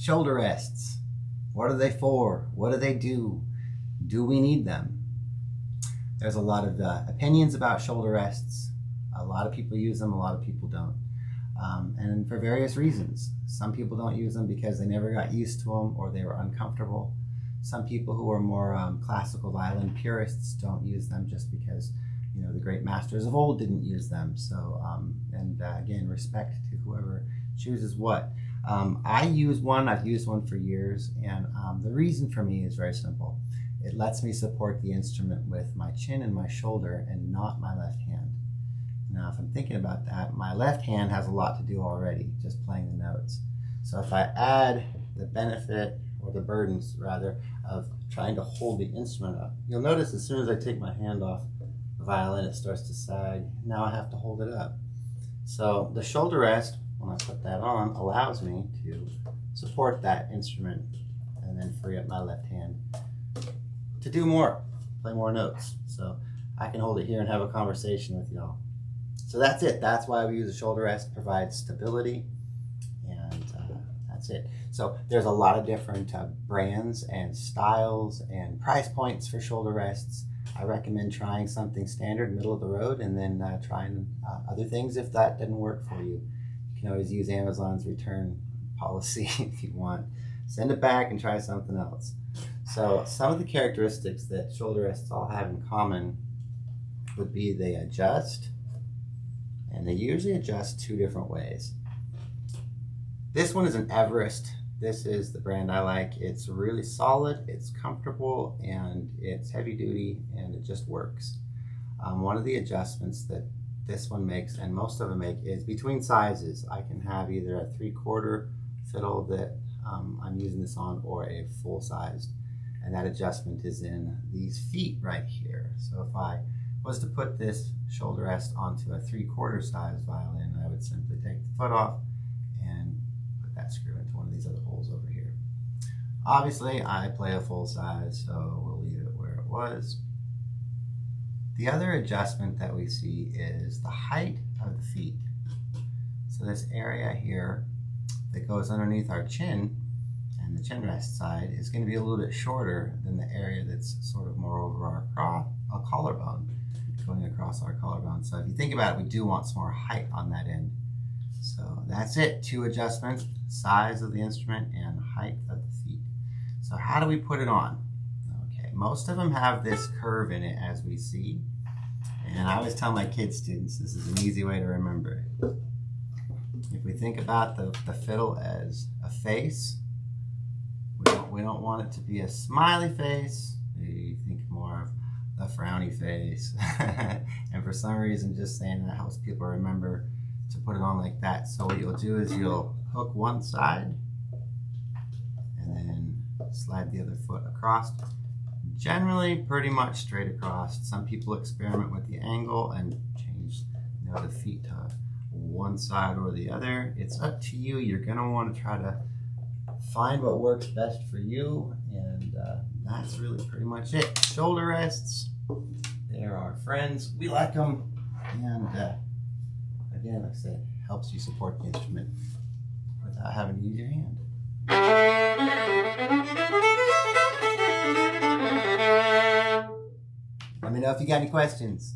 Shoulder rests. What are they for? What do they do? Do we need them? There's a lot of opinions about shoulder rests. A lot of people use them, a lot of people don't. And for various reasons. Some people don't use them because they never got used to them or they were uncomfortable. Some people who are more classical violin purists don't use them just because, you know, the great masters of old didn't use them. So, again, respect to whoever chooses what. I use one, I've used one for years, and the reason for me is very simple. It lets me support the instrument with my chin and my shoulder and not my left hand. Now, if I'm thinking about that, my left hand has a lot to do already, just playing the notes. So if I add the benefit, or the burdens rather, of trying to hold the instrument up, you'll notice as soon as I take my hand off the violin, it starts to sag. Now I have to hold it up. So the shoulder rest, when I put that on, allows me to support that instrument and then free up my left hand to do more, play more notes. So I can hold it here and have a conversation with y'all. So that's it. That's why we use a shoulder rest. Provides stability, and that's it. So there's a lot of different brands and styles and price points for shoulder rests. I recommend trying something standard, middle of the road, and then trying other things if that didn't work for you. You can always use Amazon's return policy if you want. Send it back and try something else. So some of the characteristics that shoulder rests all have in common would be they adjust, and they usually adjust two different ways. This one is an Everest. This is the brand I like. It's really solid, it's comfortable, and it's heavy duty, and it just works. One of the adjustments that this one makes, and most of them make, is between sizes. I can have either a 3/4 fiddle that I'm using this on, or a full-sized, and that adjustment is in these feet right here. So if I was to put this shoulder rest onto a 3/4 size violin, I would simply take the foot off and put that screw into one of these other holes over here. Obviously, I play a full size, so we'll leave it where it was. The other adjustment that we see is the height of the feet. So this area here that goes underneath our chin and the chin rest side is going to be a little bit shorter than the area that's sort of more over our collarbone, going across our collarbone. So if you think about it, we do want some more height on that end. So that's it, two adjustments: size of the instrument and height of the feet. So how do we put it on? Okay, most of them have this curve in it, as we see. And I always tell my kid students this is an easy way to remember it. If we think about the fiddle as a face, we don't want it to be a smiley face. We think more of a frowny face. And for some reason, just saying that helps people remember to put it on like that. So what you'll do is you'll hook one side and then slide the other foot across. Generally pretty much straight across. Some people experiment with the angle and change, you know, the feet to one side or the other. It's up to you. You're going to want to try to find what works best for you, and that's really pretty much it. Shoulder rests, they're our friends. We like them, and again, like I said, helps you support the instrument without having to use your hand. Let me know if you got any questions.